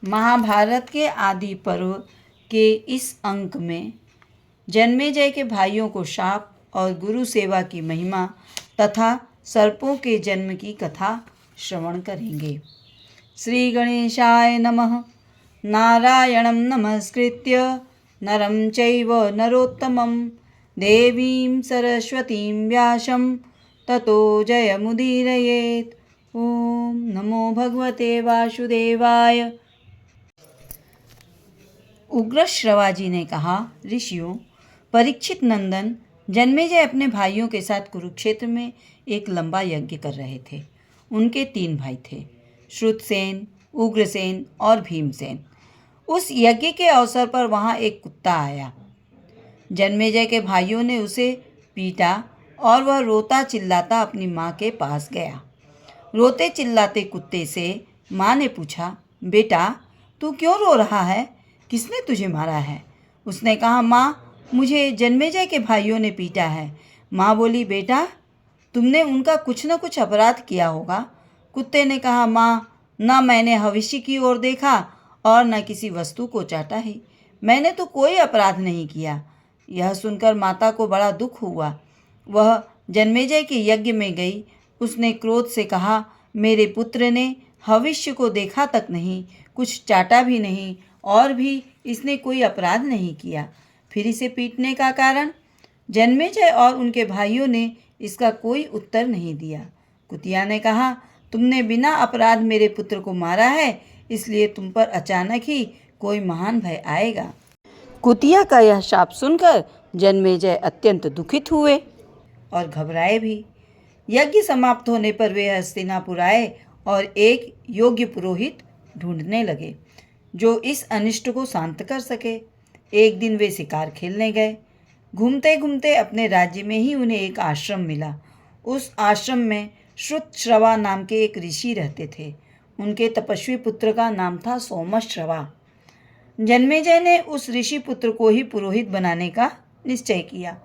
महाभारत के आदि पर्व के इस अंक में जन्मेजय के भाइयों को शाप और गुरु सेवा की महिमा तथा सर्पों के जन्म की कथा श्रवण करेंगे। श्री गणेशाय नमः। नारायणं नमस्कृत्य नरं चैव नरोत्तमं देवीं सरस्वतीं व्यासं ततो जयमुदीरयेत्। ओम नमो भगवते वासुदेवाय। उग्रश्रवाजी ने कहा, ऋषियों, परीक्षित नंदन जन्मेजय अपने भाइयों के साथ कुरुक्षेत्र में एक लंबा यज्ञ कर रहे थे। उनके 3 भाई थे, श्रुतसेन, उग्रसेन और भीमसेन। उस यज्ञ के अवसर पर वहाँ एक कुत्ता आया। जन्मेजय के भाइयों ने उसे पीटा और वह रोता चिल्लाता अपनी माँ के पास गया। रोते चिल्लाते कुत्ते से माँ ने पूछा, बेटा तू क्यों रो रहा है? किसने तुझे मारा है? उसने कहा, माँ, मुझे जन्मेजय के भाइयों ने पीटा है। माँ बोली, बेटा तुमने उनका कुछ न कुछ अपराध किया होगा। कुत्ते ने कहा, माँ, न मैंने भविष्य की ओर देखा और न किसी वस्तु को चाटा ही। मैंने तो कोई अपराध नहीं किया। यह सुनकर माता को बड़ा दुख हुआ। वह जन्मेजय के यज्ञ में गई। उसने क्रोध से कहा, मेरे पुत्र ने भविष्य को देखा तक नहीं, कुछ चाटा भी नहीं और भी इसने कोई अपराध नहीं किया, फिर इसे पीटने का कारण? जन्मेजय और उनके भाइयों ने इसका कोई उत्तर नहीं दिया। कुतिया ने कहा, तुमने बिना अपराध मेरे पुत्र को मारा है, इसलिए तुम पर अचानक ही कोई महान भय आएगा। कुतिया का यह शाप सुनकर जन्मेजय अत्यंत दुखित हुए और घबराए भी। यज्ञ समाप्त होने पर वे हस्तिनापुर आए और एक योग्य पुरोहित ढूंढने लगे जो इस अनिष्ट को शांत कर सके। एक दिन वे शिकार खेलने गए। घूमते घूमते अपने राज्य में ही उन्हें एक आश्रम मिला। उस आश्रम में श्रुतश्रवा नाम के एक ऋषि रहते थे। उनके तपस्वी पुत्र का नाम था सोमश्रवा। जन्मेजय ने उस ऋषि पुत्र को ही पुरोहित बनाने का निश्चय किया।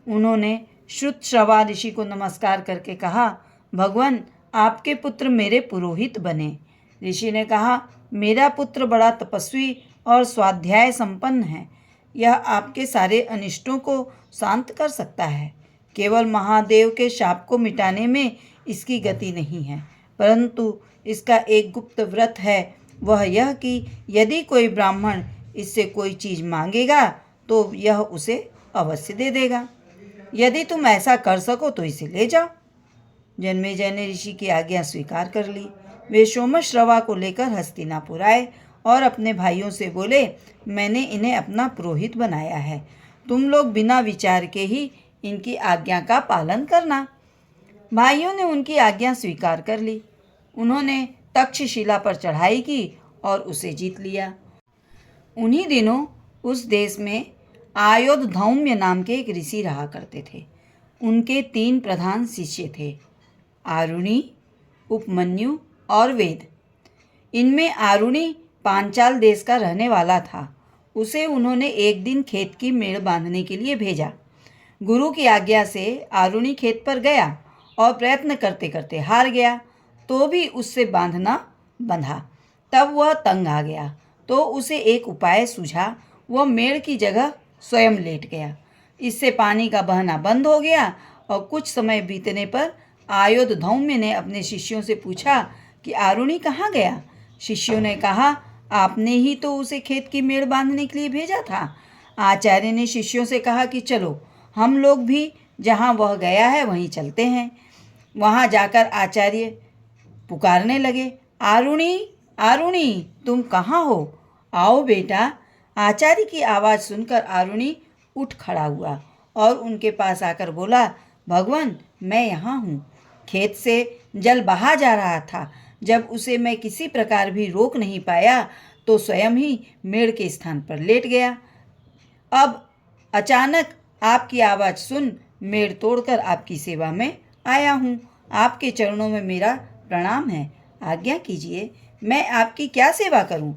उन्होंने श्रुतश्रवा ऋषि को नमस्कार करके कहा, भगवान, आपके पुत्र मेरे पुरोहित बने। ऋषि ने कहा, मेरा पुत्र बड़ा तपस्वी और स्वाध्याय संपन्न है। यह आपके सारे अनिष्टों को शांत कर सकता है। केवल महादेव के शाप को मिटाने में इसकी गति नहीं है, परंतु इसका एक गुप्त व्रत है। वह यह कि यदि कोई ब्राह्मण इससे कोई चीज़ मांगेगा तो यह उसे अवश्य दे देगा। यदि तुम ऐसा कर सको तो इसे ले जाओ। जन्मेजय ने ऋषि की आज्ञा स्वीकार कर ली। वे सोमश्रवा को लेकर हस्तिनापुर आए और अपने भाइयों से बोले, मैंने इन्हें अपना पुरोहित बनाया है। तुम लोग बिना विचार के ही इनकी आज्ञा का पालन करना। भाइयों ने उनकी आज्ञा स्वीकार कर ली। उन्होंने तक्षशिला पर चढ़ाई की और उसे जीत लिया। उन्हीं दिनों उस देश में आयोधधौम्य नाम के एक ऋषि रहा करते थे। उनके 3 प्रधान शिष्य थे, आरुणि, उपमन्यु और वेद। इनमें आरुणि पांचाल देश का रहने वाला था। उसे उन्होंने एक दिन खेत की मेड़ बांधने के लिए भेजा। गुरु की आज्ञा से आरुणि खेत पर गया और प्रयत्न करते करते हार गया, तो भी उससे बांधना बंधा। तब वह तंग आ गया तो उसे एक उपाय सूझा। वह मेड़ की जगह स्वयं लेट गया। इससे पानी का बहना बंद हो गया और कुछ समय बीतने पर आयोधधौम्य ने अपने शिष्यों से पूछा कि आरुणि कहाँ गया? शिष्यों ने कहा, आपने ही तो उसे खेत की मेड़ बांधने के लिए भेजा था। आचार्य ने शिष्यों से कहा कि चलो हम लोग भी जहाँ वह गया है वहीं चलते हैं। वहाँ जाकर आचार्य पुकारने लगे, आरुणि, आरुणि, तुम कहाँ हो? आओ बेटा। आचार्य की आवाज़ सुनकर आरुणि उठ खड़ा हुआ और उनके पास आकर बोला, भगवान, मैं यहाँ हूँ। खेत से जल बहा जा रहा था। जब उसे मैं किसी प्रकार भी रोक नहीं पाया तो स्वयं ही मेड़ के स्थान पर लेट गया। अब अचानक आपकी आवाज़ सुन मेड़ तोड़कर आपकी सेवा में आया हूँ। आपके चरणों में मेरा प्रणाम है। आज्ञा कीजिए, मैं आपकी क्या सेवा करूँ?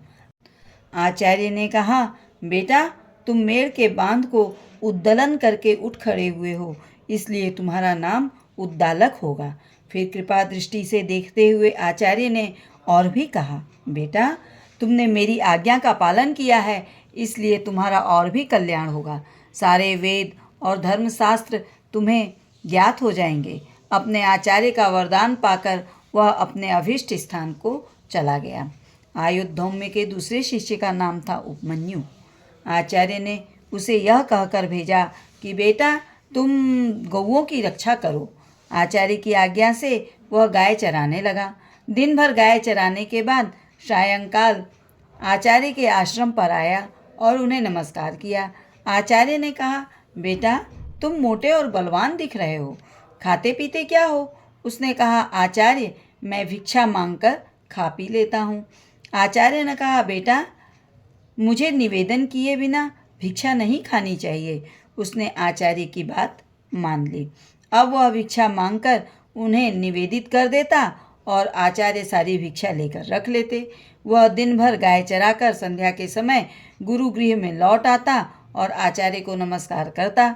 आचार्य ने कहा, बेटा, तुम मेड़ के बांध को उद्दलन करके उठ खड़े हुए हो, इसलिए तुम्हारा नाम उद्दालक होगा। फिर कृपा दृष्टि से देखते हुए आचार्य ने और भी कहा, बेटा, तुमने मेरी आज्ञा का पालन किया है, इसलिए तुम्हारा और भी कल्याण होगा। सारे वेद और धर्मशास्त्र तुम्हें ज्ञात हो जाएंगे। अपने आचार्य का वरदान पाकर वह अपने अभीष्ट स्थान को चला गया। आयुधौम्य के दूसरे शिष्य का नाम था उपमन्यु। आचार्य ने उसे यह कहकर भेजा कि बेटा, तुम गौओं की रक्षा करो। आचार्य की आज्ञा से वह गाय चराने लगा। दिन भर गाय चराने के बाद सायंकाल आचार्य के आश्रम पर आया और उन्हें नमस्कार किया। आचार्य ने कहा, बेटा, तुम मोटे और बलवान दिख रहे हो, खाते पीते क्या हो? उसने कहा, आचार्य, मैं भिक्षा मांगकर खा पी लेता हूँ। आचार्य ने कहा, बेटा, मुझे निवेदन किए बिना भिक्षा नहीं खानी चाहिए। उसने आचार्य की बात मान ली। अब वह भिक्षा मांगकर उन्हें निवेदित कर देता और आचार्य सारी भिक्षा लेकर रख लेते। वह दिन भर गाय चराकर संध्या के समय गुरुगृह में लौट आता और आचार्य को नमस्कार करता।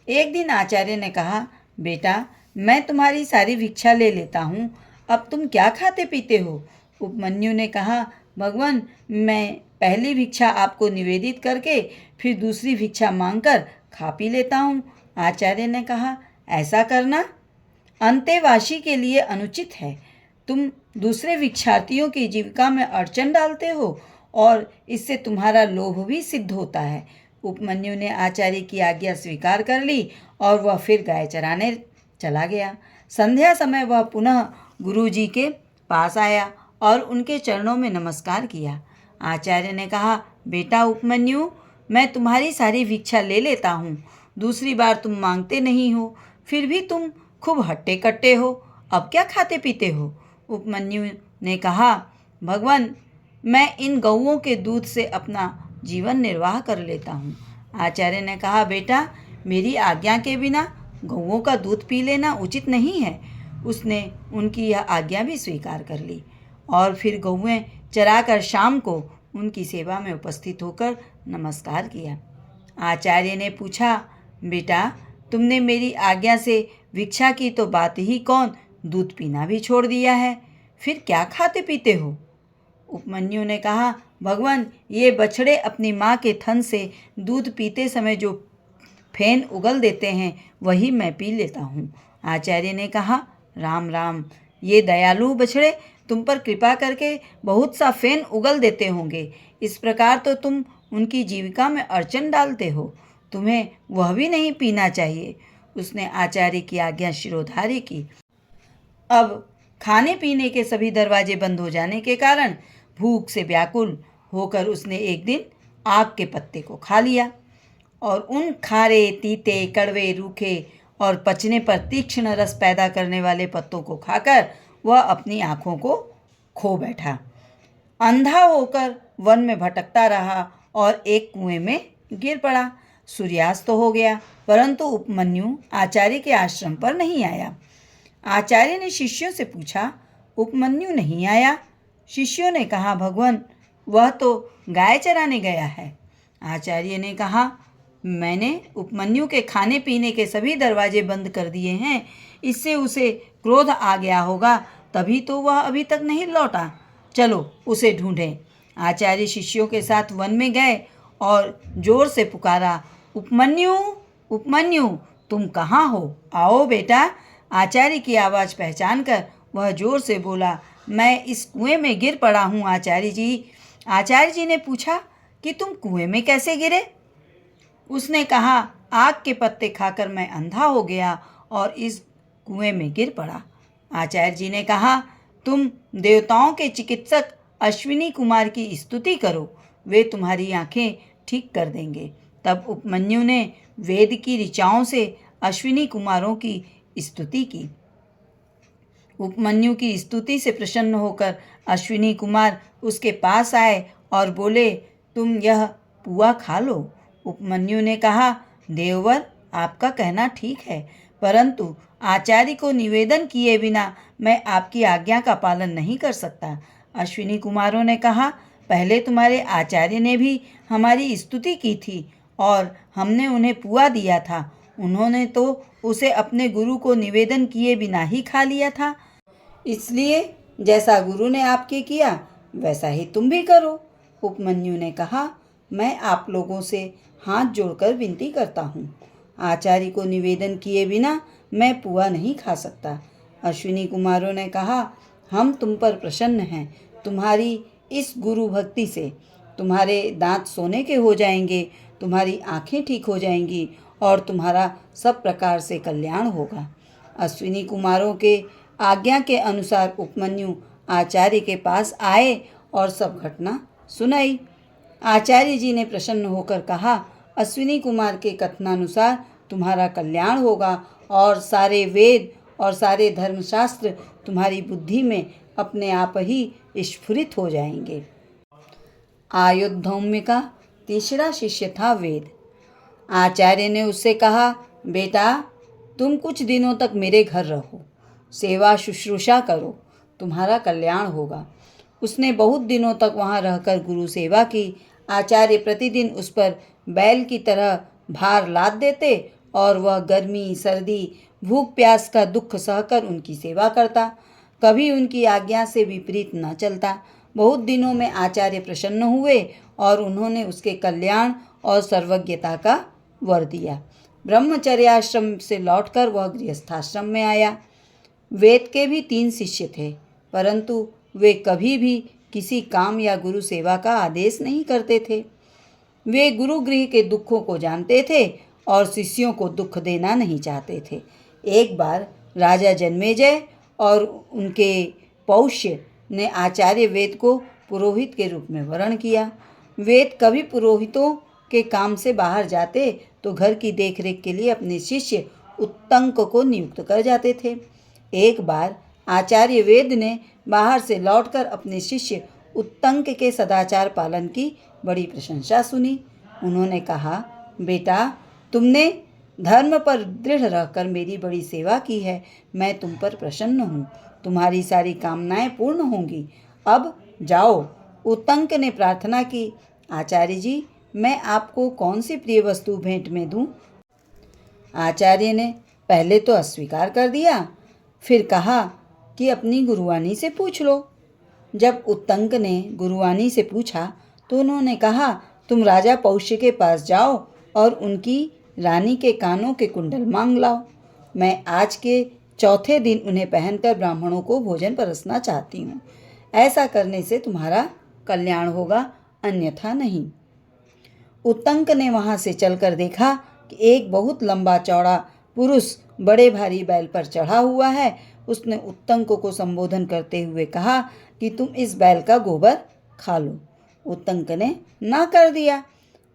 एक दिन आचार्य ने कहा, बेटा, मैं तुम्हारी सारी भिक्षा ले लेता हूँ, अब तुम क्या खाते पीते हो? उपमन्यु ने कहा, भगवान, मैं पहली भिक्षा आपको निवेदित करके फिर दूसरी भिक्षा मांगकर खा पी लेता हूँ। आचार्य ने कहा, ऐसा करना अंतेवासी के लिए अनुचित है। तुम दूसरे भिक्षार्थियों की जीविका में अड़चन डालते हो और इससे तुम्हारा लोभ भी सिद्ध होता है। उपमन्यु ने आचार्य की आज्ञा स्वीकार कर ली और वह फिर गाय चराने चला गया। संध्या समय वह पुनः गुरुजी के पास आया और उनके चरणों में नमस्कार किया। आचार्य ने कहा, बेटा उपमन्यु, मैं तुम्हारी सारी भिक्षा ले लेता हूँ। दूसरी बार तुम मांगते नहीं हो, फिर भी तुम खूब हट्टे कट्टे हो। अब क्या खाते पीते हो? उपमन्यु ने कहा, भगवान, मैं इन गौओं के दूध से अपना जीवन निर्वाह कर लेता हूँ। आचार्य ने कहा, बेटा, मेरी आज्ञा के बिना गौओं का दूध पी लेना उचित नहीं है। उसने उनकी यह आज्ञा भी स्वीकार कर ली और फिर गौएं चराकर शाम को उनकी सेवा में उपस्थित होकर नमस्कार किया। आचार्य ने पूछा, बेटा, तुमने मेरी आज्ञा से भिक्षा की तो बात ही कौन, दूध पीना भी छोड़ दिया है, फिर क्या खाते पीते हो? उपमन्यु ने कहा, भगवान, ये बछड़े अपनी माँ के थन से दूध पीते समय जो फेन उगल देते हैं वही मैं पी लेता हूँ। आचार्य ने कहा, राम राम, ये दयालु बछड़े तुम पर कृपा करके बहुत सा फेन उगल देते होंगे। इस प्रकार तो तुम उनकी जीविका में अड़चन डालते हो, तुम्हें वह भी नहीं पीना चाहिए। उसने आचार्य की आज्ञा शिरोधार्य की। अब खाने पीने के सभी दरवाजे बंद हो जाने के कारण भूख से व्याकुल होकर उसने एक दिन आग के पत्ते को खा लिया और उन खारे, तीते, कड़वे, रूखे और पचने पर तीक्ष्ण रस पैदा करने वाले पत्तों को खाकर वह अपनी आँखों को खो बैठा। अंधा होकर वन में भटकता रहा और एक कुएं में गिर पड़ा। सूर्यास्त तो हो गया, परंतु उपमन्यु आचार्य के आश्रम पर नहीं आया। आचार्य ने शिष्यों से पूछा, उपमन्यु नहीं आया? शिष्यों ने कहा, भगवान, वह तो गाय चराने गया है। आचार्य ने कहा, मैंने उपमन्यु के खाने पीने के सभी दरवाजे बंद कर दिए हैं, इससे उसे क्रोध आ गया होगा, तभी तो वह अभी तक नहीं लौटा। चलो उसे ढूंढें। आचार्य शिष्यों के साथ वन में गए और जोर से पुकारा, उपमन्यु, उपमन्यु, तुम कहाँ हो? आओ बेटा। आचार्य की आवाज़ पहचान कर वह जोर से बोला, मैं इस कुएं में गिर पड़ा हूँ आचार्य जी। आचार्य जी ने पूछा कि तुम कुएं में कैसे गिरे? उसने कहा, आग के पत्ते खाकर मैं अंधा हो गया और इस कुएं में गिर पड़ा। आचार्य जी ने कहा, तुम देवताओं के चिकित्सक अश्विनी कुमार की स्तुति करो, वे तुम्हारी आंखें ठीक कर देंगे। तब उपमन्यु ने वेद की ऋचाओं से अश्विनी कुमारों की स्तुति की। उपमन्यु की स्तुति से प्रसन्न होकर अश्विनी कुमार उसके पास आए और बोले, तुम यह पुआ खा लो। उपमन्यु ने कहा, देववर, आपका कहना ठीक है, परंतु आचार्य को निवेदन किए बिना मैं आपकी आज्ञा का पालन नहीं कर सकता। अश्विनी कुमारों ने कहा, पहले तुम्हारे आचार्य ने भी हमारी स्तुति की थी और हमने उन्हें पुआ दिया था, उन्होंने तो उसे अपने गुरु को निवेदन किए बिना ही खा लिया था। इसलिए जैसा गुरु ने आपके किया वैसा ही तुम भी करो। उपमन्यु ने कहा, मैं आप लोगों से हाथ जोड़कर विनती करता हूँ। आचार्य को निवेदन किए बिना मैं पुआ नहीं खा सकता। अश्विनी कुमारों ने कहा, हम तुम पर प्रसन्न हैं। तुम्हारी इस गुरु भक्ति से तुम्हारे दांत सोने के हो जाएंगे, तुम्हारी आंखें ठीक हो जाएंगी और तुम्हारा सब प्रकार से कल्याण होगा। अश्विनी कुमारों के आज्ञा के अनुसार उपमन्यु आचार्य के पास आए और सब घटना सुनाई। आचार्य जी ने प्रसन्न होकर कहा, अश्विनी कुमार के कथनानुसार तुम्हारा कल्याण होगा और सारे वेद और सारे धर्मशास्त्र तुम्हारी बुद्धि में अपने आप ही स्फुरित हो जाएंगे। आयुधौम्य का तीसरा शिष्य था वेद। आचार्य ने उससे कहा, बेटा तुम कुछ दिनों तक मेरे घर रहो, सेवा शुश्रूषा करो, तुम्हारा कल्याण होगा। उसने बहुत दिनों तक वहाँ रहकर गुरु सेवा की। आचार्य प्रतिदिन उस पर बैल की तरह भार लाद देते और वह गर्मी सर्दी भूख प्यास का दुख सहकर उनकी सेवा करता, कभी उनकी आज्ञा से विपरीत न चलता। बहुत दिनों में आचार्य प्रसन्न हुए और उन्होंने उसके कल्याण और सर्वज्ञता का वर दिया। ब्रह्मचर्याश्रम से लौटकर वह गृहस्थाश्रम में आया। वेद के भी 3 शिष्य थे, परंतु वे कभी भी किसी काम या गुरु सेवा का आदेश नहीं करते थे। वे गुरु गृह के दुखों को जानते थे और शिष्यों को दुख देना नहीं चाहते थे। एक बार राजा जन्मेजय और उनके पौष्य ने आचार्य वेद को पुरोहित के रूप में वरण किया। वेद कभी पुरोहितों के काम से बाहर जाते तो घर की देखरेख के लिए अपने शिष्य उत्तंक को नियुक्त कर जाते थे। एक बार आचार्य वेद ने बाहर से लौटकर अपने शिष्य उत्तंक के सदाचार पालन की बड़ी प्रशंसा सुनी। उन्होंने कहा, बेटा तुमने धर्म पर दृढ़ रहकर मेरी बड़ी सेवा की है। मैं तुम पर प्रसन्न हूँ, तुम्हारी सारी कामनाएं पूर्ण होंगी। अब जाओ। उत्तंक ने प्रार्थना की, आचार्य जी मैं आपको कौन सी प्रिय वस्तु भेंट में दूं? आचार्य ने पहले तो अस्वीकार कर दिया, फिर कहा कि अपनी गुरुवानी से पूछ लो। जब उत्तंक ने गुरुवानी से पूछा तो उन्होंने कहा, तुम राजा पौष्य के पास जाओ और उनकी रानी के कानों के कुंडल मांग लाओ। मैं आज के चौथे दिन उन्हें पहनकर ब्राह्मणों को भोजन परसना चाहती हूँ। ऐसा करने से तुम्हारा कल्याण होगा, अन्यथा नहीं। उत्तंक ने वहाँ से चलकर देखा कि एक बहुत लंबा चौड़ा पुरुष बड़े भारी बैल पर चढ़ा हुआ है। उसने उत्तंक को संबोधन करते हुए कहा कि तुम इस बैल का गोबर खा लो। उत्तंक ने ना कर दिया।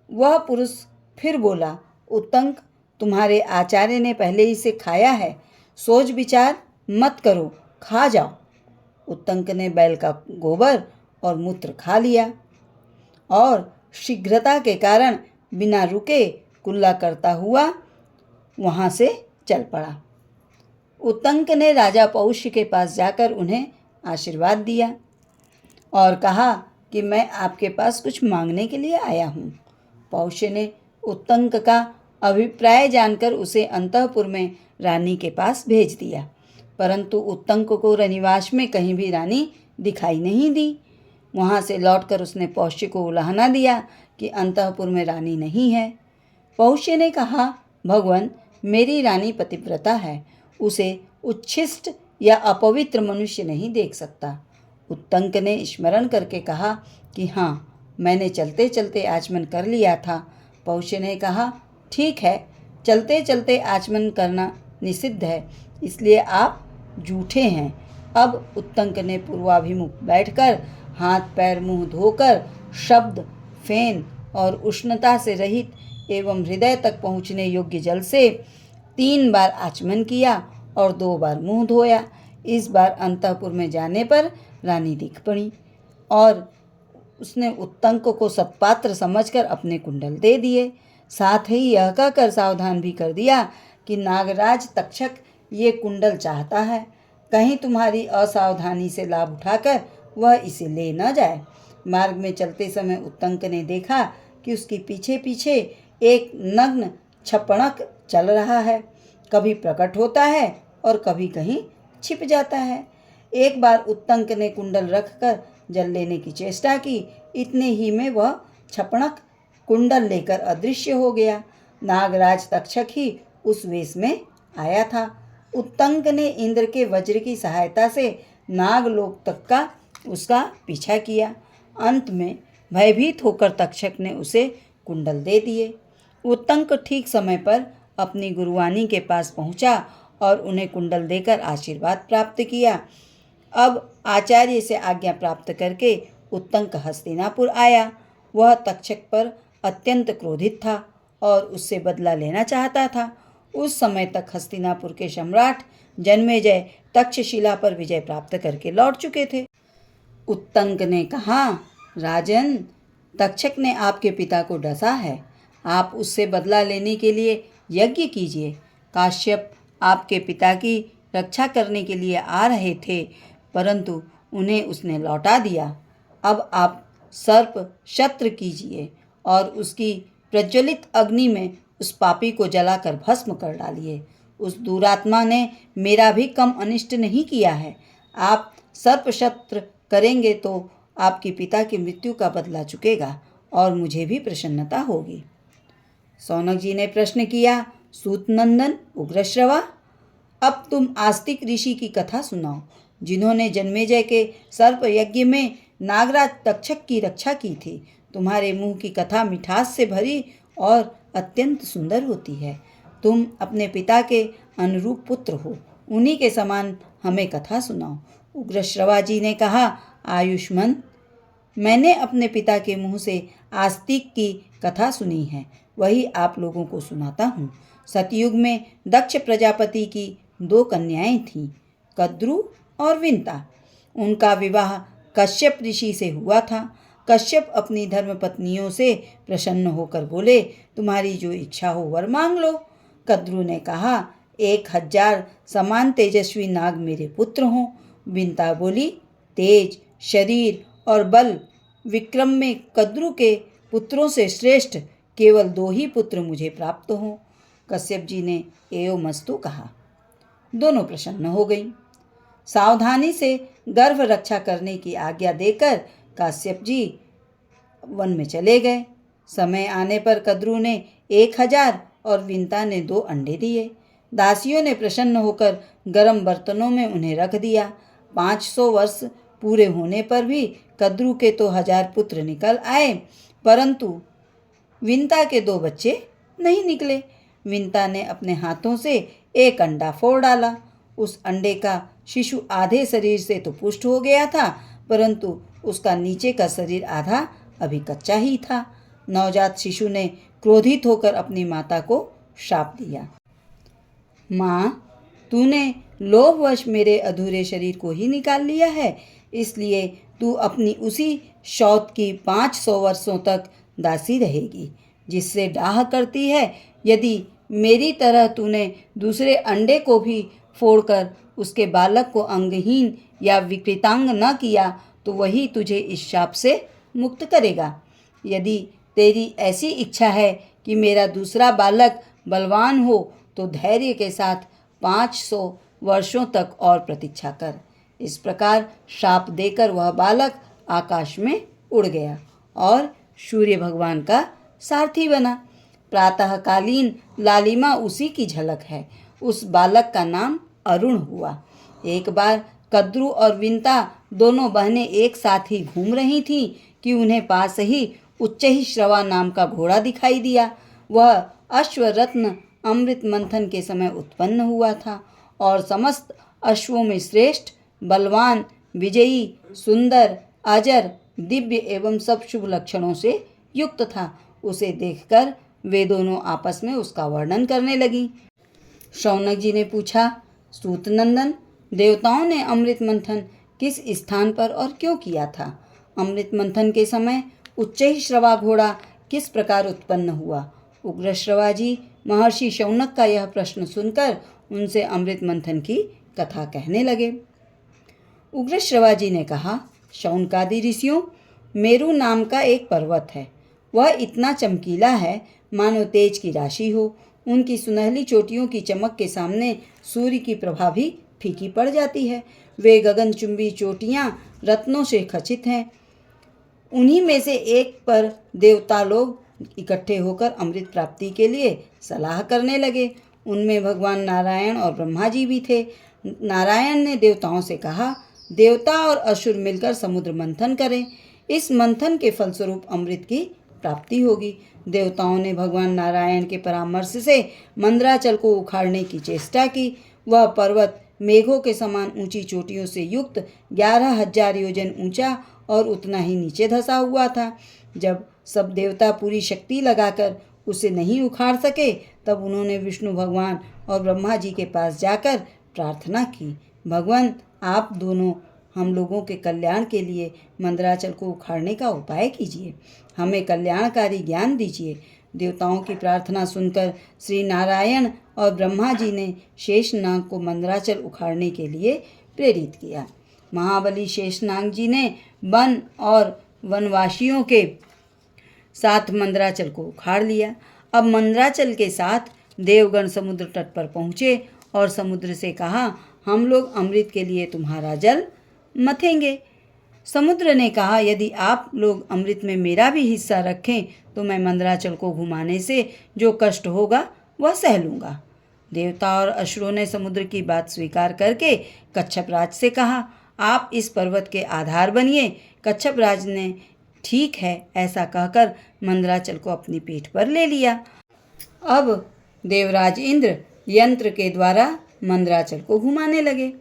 वह पुरुष फिर बोला, उत्तंक तुम्हारे आचार्य ने पहले ही से खाया है, सोच विचार मत करो, खा जाओ। उत्तंक ने बैल का गोबर और मूत्र खा लिया और शीघ्रता के कारण बिना रुके कुल्ला करता हुआ वहाँ से चल पड़ा। उत्तंक ने राजा पौष्य के पास जाकर उन्हें आशीर्वाद दिया और कहा कि मैं आपके पास कुछ मांगने के लिए आया हूँ। पौष्य ने उत्तंक का अभिप्राय जानकर उसे अंतःपुर में रानी के पास भेज दिया, परंतु उत्तंक को रनिवास में कहीं भी रानी दिखाई नहीं दी। वहाँ से लौटकर उसने पौष्य को उलाहना दिया कि अंतःपुर में रानी नहीं है। पौष्य ने कहा, भगवान मेरी रानी पतिव्रता है, उसे उच्छिष्ट या अपवित्र मनुष्य नहीं देख सकता। उत्तंक ने स्मरण करके कहा कि हाँ, मैंने चलते चलते आचमन कर लिया था। पौष्य ने कहा, ठीक है, चलते चलते आचमन करना निषिद्ध है, इसलिए आप झूठे हैं। अब उत्तंक ने पूर्वाभिमुख बैठकर हाथ पैर मुंह धोकर शब्द, फेन और उष्णता से रहित एवं हृदय तक पहुँचने योग्य जल से 3 बार आचमन किया और 2 बार मुंह धोया। इस बार अंतःपुर में जाने पर रानी दिख पड़ी और उसने उत्तंक को सत्पात्र समझकर अपने कुंडल दे दिए। साथ ही यह कहकर सावधान भी कर दिया कि नागराज तक्षक ये कुंडल चाहता है, कहीं तुम्हारी असावधानी से लाभ उठाकर वह इसे ले न जाए। मार्ग में चलते समय उत्तंक ने देखा कि उसके पीछे पीछे एक नग्न छपणक चल रहा है, कभी प्रकट होता है और कभी कहीं छिप जाता है। एक बार उत्तंक ने कुंडल रखकर जल लेने की चेष्टा की। इतने ही में वह छपणक कुंडल लेकर अदृश्य हो गया। नागराज तक्षक ही उस वेश में आया था। उत्तंक ने इंद्र के वज्र की सहायता से नागलोक तक का उसका पीछा किया। अंत में भयभीत होकर तक्षक ने उसे कुंडल दे दिए। उत्तंक ठीक समय पर अपनी गुरुवानी के पास पहुंचा और उन्हें कुंडल देकर आशीर्वाद प्राप्त किया। अब आचार्य से आज्ञा प्राप्त करके उत्तंक हस्तिनापुर आया। वह तक्षक पर अत्यंत क्रोधित था और उससे बदला लेना चाहता था। उस समय तक हस्तिनापुर के सम्राट जन्मेजय तक्षशिला पर विजय प्राप्त करके लौट चुके थे। उत्तंक ने कहा, राजन, तक्षक ने आपके पिता को डसा है। आप उससे बदला लेने के लिए यज्ञ कीजिए। काश्यप आपके पिता की रक्षा करने के लिए आ रहे थे, परंतु उन्हें उसने लौटा दिया। अब आप सर्प शत्र कीजिए और उसकी प्रज्वलित अग्नि में उस पापी को जलाकर भस्म कर डालिए। उस दुरात्मा ने मेरा भी कम अनिष्ट नहीं किया है। आप सर्प शत्र करेंगे तो आपके पिता की मृत्यु का बदला चुकेगा और मुझे भी प्रसन्नता होगी। शौनक जी ने प्रश्न किया, सूतनंदन उग्रश्रवा, अब तुम आस्तिक ऋषि की कथा सुनाओ, जिन्होंने जन्मेजय के सर्प यज्ञ में नागराज तक्षक की रक्षा की थी। तुम्हारे मुंह की कथा मिठास से भरी और अत्यंत सुंदर होती है। तुम अपने पिता के अनुरूप पुत्र हो, उन्हीं के समान हमें कथा सुनाओ। उग्रश्रवा जी ने कहा, आयुष्मान, मैंने अपने पिता के मुंह से आस्तिक की कथा सुनी है, वही आप लोगों को सुनाता हूँ। सतयुग में दक्ष प्रजापति की 2 कन्याएं थीं, कद्रु और विंता। उनका विवाह कश्यप ऋषि से हुआ था। कश्यप अपनी धर्मपत्नियों से प्रसन्न होकर बोले, तुम्हारी जो इच्छा हो वर मांग लो। कद्रु ने कहा, 1000 समान तेजस्वी नाग मेरे पुत्र हों। विंता बोली, तेज, शरीर और बल विक्रम में कद्रु के पुत्रों से श्रेष्ठ केवल 2 ही पुत्र मुझे प्राप्त हों। कश्यप जी ने एवमस्तु कहा। दोनों प्रसन्न हो गईं। सावधानी से गर्भ रक्षा करने की आज्ञा देकर काश्यप जी वन में चले गए। समय आने पर कद्रु ने 1000 और विंता ने 2 अंडे दिए। दासियों ने प्रसन्न होकर गर्म बर्तनों में उन्हें रख दिया। 500 वर्ष पूरे होने पर भी कद्रु के तो 1000 पुत्र निकल आए, परंतु विंता के 2 बच्चे नहीं निकले। विंता ने अपने हाथों से एक अंडा फोड़ डाला। उस अंडे का शिशु आधे शरीर से तो पुष्ट हो गया था, परंतु उसका नीचे का शरीर आधा अभी कच्चा ही था। नवजात शिशु ने क्रोधित होकर अपनी माता को शाप दिया, माँ, तूने लोभवश मेरे अधूरे शरीर को ही निकाल लिया है, इसलिए तू अपनी उसी शौत की 500 वर्षों तक दासी रहेगी, जिससे डाह करती है। यदि मेरी तरह तूने दूसरे अंडे को भी फोड़कर उसके बालक को अंगहीन या विकृतांग न किया तो वही तुझे इस शाप से मुक्त करेगा। यदि तेरी ऐसी इच्छा है कि मेरा दूसरा बालक बलवान हो तो धैर्य के साथ 500 वर्षों तक और प्रतीक्षा कर। इस प्रकार शाप देकर वह बालक आकाश में उड़ गया और सूर्य भगवान का सारथी बना। प्रातःकालीन लालिमा उसी की झलक है। उस बालक का नाम अरुण हुआ। एक बार कद्रु और विंता दोनों बहनें एक साथ ही घूम रही थीं कि उन्हें पास ही उच्चैःश्रवा नाम का घोड़ा दिखाई दिया। वह अश्वरत्न अमृत मंथन के समय उत्पन्न हुआ था और समस्त अश्वों में श्रेष्ठ, बलवान, विजयी, सुंदर, अजर, दिव्य एवं सब शुभ लक्षणों से युक्त था। उसे देखकर वे दोनों आपस में उसका वर्णन करने लगी। शौनक जी ने पूछा, सूतनंदन, देवताओं ने अमृत मंथन किस स्थान पर और क्यों किया था? अमृत मंथन के समय उच्चैःश्रवा घोड़ा किस प्रकार उत्पन्न हुआ? उग्रश्रवा जी महर्षि शौनक का यह प्रश्न सुनकर उनसे अमृत मंथन की कथा कहने लगे। उग्रश्रवा जी ने कहा, शौनकादि ऋषियों, मेरु नाम का एक पर्वत है। वह इतना चमकीला है मानो तेज की राशि हो। उनकी सुनहली चोटियों की चमक के सामने सूर्य की प्रभा भी फीकी पड़ जाती है। वे गगनचुंबी चोटियां रत्नों से खचित हैं। उन्हीं में से एक पर देवता लोग इकट्ठे होकर अमृत प्राप्ति के लिए सलाह करने लगे। उनमें भगवान नारायण और ब्रह्मा जी भी थे। नारायण ने देवताओं से कहा, देवता और असुर मिलकर समुद्र मंथन करें। इस मंथन के फलस्वरूप अमृत की प्राप्ति होगी। देवताओं ने भगवान नारायण के परामर्श से मंदराचल को उखाड़ने की चेष्टा की। वह पर्वत मेघों के समान ऊंची चोटियों से युक्त 11,000 योजन ऊंचा और उतना ही नीचे धंसा हुआ था। जब सब देवता पूरी शक्ति लगाकर उसे नहीं उखाड़ सके, तब उन्होंने विष्णु भगवान और ब्रह्मा जी के पास जाकर प्रार्थना की, भगवान आप दोनों हम लोगों के कल्याण के लिए मंदराचल को उखाड़ने का उपाय कीजिए, हमें कल्याणकारी ज्ञान दीजिए। देवताओं की प्रार्थना सुनकर श्री नारायण और ब्रह्मा जी ने शेषनाग को मंदराचल उखाड़ने के लिए प्रेरित किया। महाबली शेषनाग जी ने वन और वनवासियों के साथ मंदराचल को उखाड़ लिया। अब मंदराचल के साथ देवगण समुद्र तट पर पहुँचे और समुद्र से कहा, हम लोग अमृत के लिए तुम्हारा जल मथेंगे। समुद्र ने कहा, यदि आप लोग अमृत में मेरा भी हिस्सा रखें तो मैं मंदराचल को घुमाने से जो कष्ट होगा वह सह लूँगा। देवता और असुरों ने समुद्र की बात स्वीकार करके कच्छप राज से कहा, आप इस पर्वत के आधार बनिए। कच्छप राज ने ठीक है ऐसा कहकर मंदराचल को अपनी पीठ पर ले लिया। अब देवराज इंद्र यंत्र के द्वारा मंदराचल को घुमाने लगे।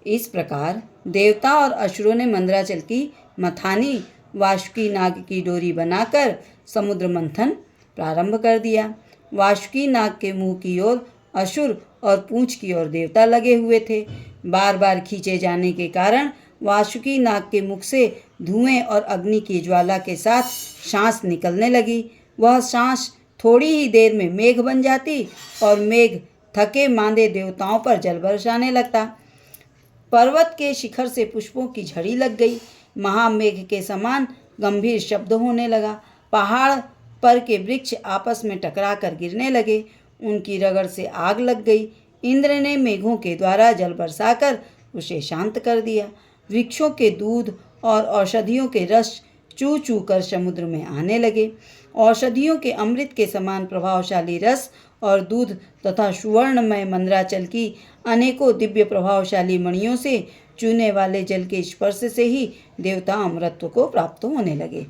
इस प्रकार देवता और असुरों ने मंदराचल की मथानी वासुकी नाग की डोरी बनाकर समुद्र मंथन प्रारंभ कर दिया। वासुकी नाग के मुंह की ओर असुर और पूंछ की ओर देवता लगे हुए थे। बार बार खींचे जाने के कारण वासुकी नाग के मुख से धुएं और अग्नि की ज्वाला के साथ सांस निकलने लगी। वह सांस थोड़ी ही देर में मेघ बन जाती और मेघ थके मांदे देवताओं पर जल बरसाने लगता। पर्वत के शिखर से पुष्पों की झड़ी लग गई। महामेघ के समान गंभीर शब्द होने लगा। पहाड़ पर के वृक्ष आपस में टकरा कर गिरने लगे। उनकी रगड़ से आग लग गई। इंद्र ने मेघों के द्वारा जल बरसाकर उसे शांत कर दिया। वृक्षों के दूध और औषधियों के रस चू चू कर समुद्र में आने लगे। औषधियों के अमृत के समान प्रभावशाली रस और दूध तथा सुवर्णमय मंदराचल की अनेकों दिव्य प्रभावशाली मणियों से चूने वाले जल के स्पर्श से ही देवता अमृत को प्राप्त होने लगे।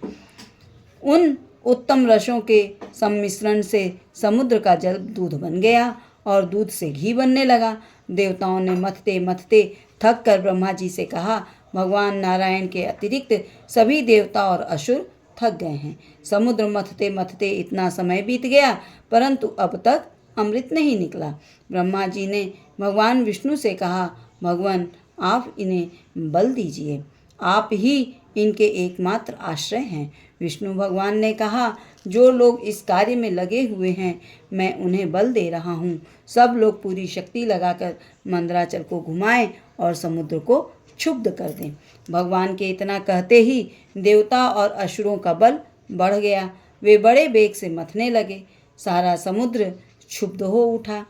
उन उत्तम रसों के सम्मिश्रण से समुद्र का जल दूध बन गया और दूध से घी बनने लगा। देवताओं ने मथते मथते थक कर ब्रह्मा जी से कहा, भगवान नारायण के अतिरिक्त सभी देवता और असुर थक गए हैं। समुद्र मथते मथते इतना समय बीत गया परंतु अब तक अमृत नहीं निकला। ब्रह्मा जी ने भगवान विष्णु से कहा, भगवान आप इन्हें बल दीजिए, आप ही इनके एकमात्र आश्रय हैं। विष्णु भगवान ने कहा, जो लोग इस कार्य में लगे हुए हैं मैं उन्हें बल दे रहा हूँ। सब लोग पूरी शक्ति लगाकर मंदराचल को घुमाएं और समुद्र को क्षुब्ध कर दें। भगवान के इतना कहते ही देवता और असुरों का बल बढ़ गया। वे बड़े वेग से मथने लगे। सारा समुद्र क्षुब्ध हो उठा।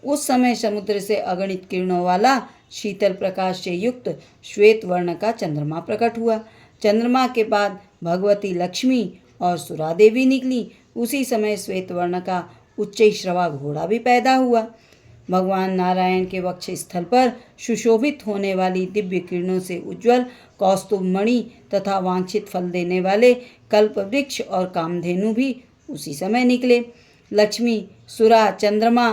उस समय समुद्र से अगणित किरणों वाला शीतल प्रकाश से युक्त श्वेत वर्ण का चंद्रमा प्रकट हुआ। चंद्रमा के बाद भगवती लक्ष्मी और सुरा देवी निकली। उसी समय श्वेत वर्ण का उच्चैःश्रवा घोड़ा भी पैदा हुआ। भगवान नारायण के वक्ष स्थल पर सुशोभित होने वाली दिव्य किरणों से उज्ज्वल कौस्तुभ मणि तथा वांछित फल देने वाले कल्प वृक्ष और कामधेनु भी उसी समय निकले। लक्ष्मी, सुरा, चंद्रमा,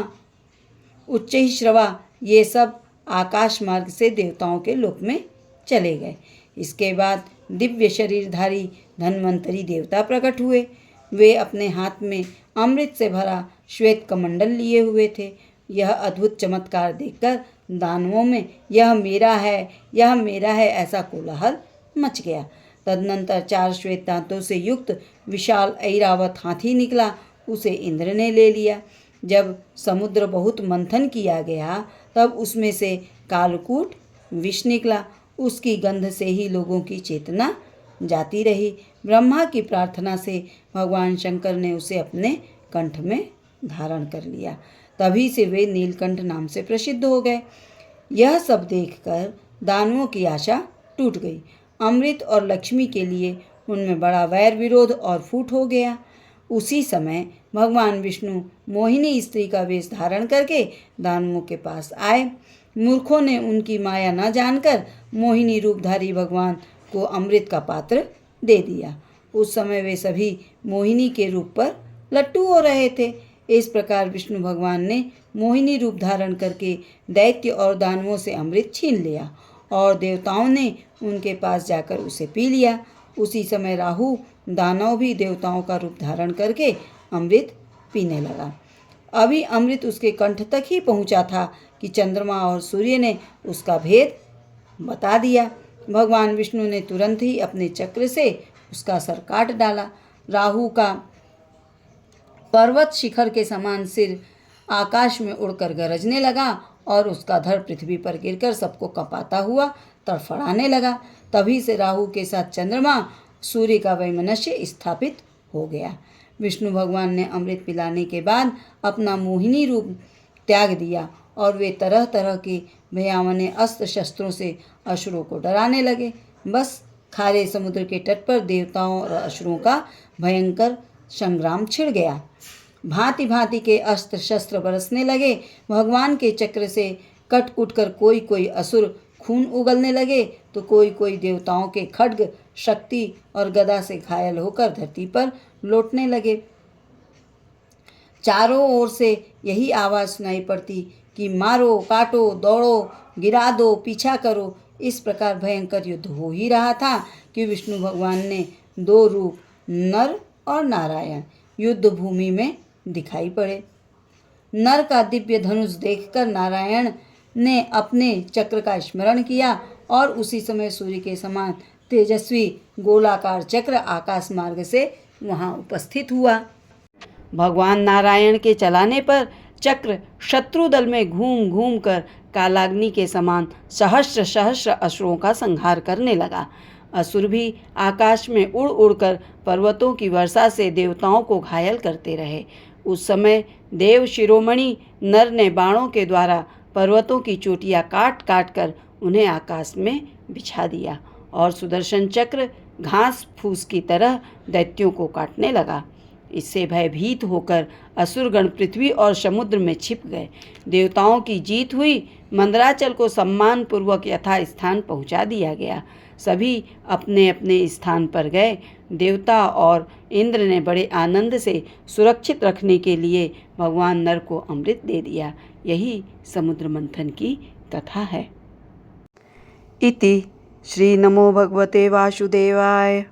उच्चैःश्रवा ये सब आकाश मार्ग से देवताओं के लोक में चले गए। इसके बाद दिव्य शरीरधारी धन्वंतरी देवता प्रकट हुए। वे अपने हाथ में अमृत से भरा श्वेत कमंडल लिए हुए थे। यह अद्भुत चमत्कार देखकर दानवों में यह मेरा है ऐसा कोलाहल मच गया। तदनंतर 4 श्वेत दांतों से युक्त विशाल ऐरावत हाथी निकला। उसे इंद्र ने ले लिया। जब समुद्र बहुत मंथन किया गया तब उसमें से कालकूट विष निकला। उसकी गंध से ही लोगों की चेतना जाती रही। ब्रह्मा की प्रार्थना से भगवान शंकर ने उसे अपने कंठ में धारण कर लिया। तभी से वे नीलकंठ नाम से प्रसिद्ध हो गए। यह सब देखकर दानवों की आशा टूट गई। अमृत और लक्ष्मी के लिए उनमें बड़ा वैर विरोध और फूट हो गया। उसी समय भगवान विष्णु मोहिनी स्त्री का वेश धारण करके दानवों के पास आए। मूर्खों ने उनकी माया न जानकर मोहिनी रूपधारी भगवान को अमृत का पात्र दे दिया। उस समय वे सभी मोहिनी के रूप पर लट्टू हो रहे थे। इस प्रकार विष्णु भगवान ने मोहिनी रूप धारण करके दैत्य और दानवों से अमृत छीन लिया और देवताओं ने उनके पास जाकर उसे पी लिया। उसी समय राहु दानव भी देवताओं का रूप धारण करके अमृत पीने लगा। अभी अमृत उसके कंठ तक ही पहुंचा था कि चंद्रमा और सूर्य ने उसका भेद बता दिया। भगवान विष्णु ने तुरंत ही अपने चक्र से उसका सर काट डाला। राहु का पर्वत शिखर के समान सिर आकाश में उड़कर गरजने लगा और उसका धड़ पृथ्वी पर गिरकर सबको कँपाता हुआ तड़फड़ाने लगा। तभी से राहु के साथ चंद्रमा सूर्य का वैमनस्य स्थापित हो गया। विष्णु भगवान ने अमृत पिलाने के बाद अपना मोहिनी रूप त्याग दिया और वे तरह तरह के भयावने अस्त्र शस्त्रों से असुरों को डराने लगे। बस खारे समुद्र के तट पर देवताओं और असुरों का भयंकर संग्राम छिड़ गया। भांति भांति के अस्त्र शस्त्र बरसने लगे। भगवान के चक्र से कट कुट कर कोई कोई असुर खून उगलने लगे तो कोई कोई देवताओं के खड्ग शक्ति और गदा से घायल होकर धरती पर लौटने लगे। चारों ओर से यही आवाज़ सुनाई पड़ती कि मारो, काटो, दौड़ो, गिरा दो, पीछा करो। इस प्रकार भयंकर युद्ध हो ही रहा था कि विष्णु भगवान ने दो रूप नर और नारायण युद्ध भूमि में दिखाई पड़े। नर का दिव्य धनुष देखकर नारायण ने अपने चक्र का स्मरण किया और उसी समय सूर्य के समान तेजस्वी गोलाकार चक्र आकाश मार्ग से वहां उपस्थित हुआ। भगवान नारायण के चलाने पर चक्र शत्रु दल में घूम घूम कर कालाग्नि के समान सहस्र सहस्र असुरों का संहार करने लगा। असुर भी आकाश में उड़ उड़कर पर्वतों की वर्षा से देवताओं को घायल करते रहे। उस समय देव शिरोमणि नर ने बाणों के द्वारा पर्वतों की चोटियां काट काट कर उन्हें आकाश में बिछा दिया और सुदर्शन चक्र घास फूस की तरह दैत्यों को काटने लगा। इससे भयभीत होकर असुरगण पृथ्वी और समुद्र में छिप गए। देवताओं की जीत हुई। मंदराचल को सम्मानपूर्वक यथा स्थान पहुंचा दिया गया। सभी अपने अपने स्थान पर गए। देवता और इंद्र ने बड़े आनंद से सुरक्षित रखने के लिए भगवान नर को अमृत दे दिया। यही समुद्र मंथन की कथा है। इति श्री नमो भगवते वासुदेवाय।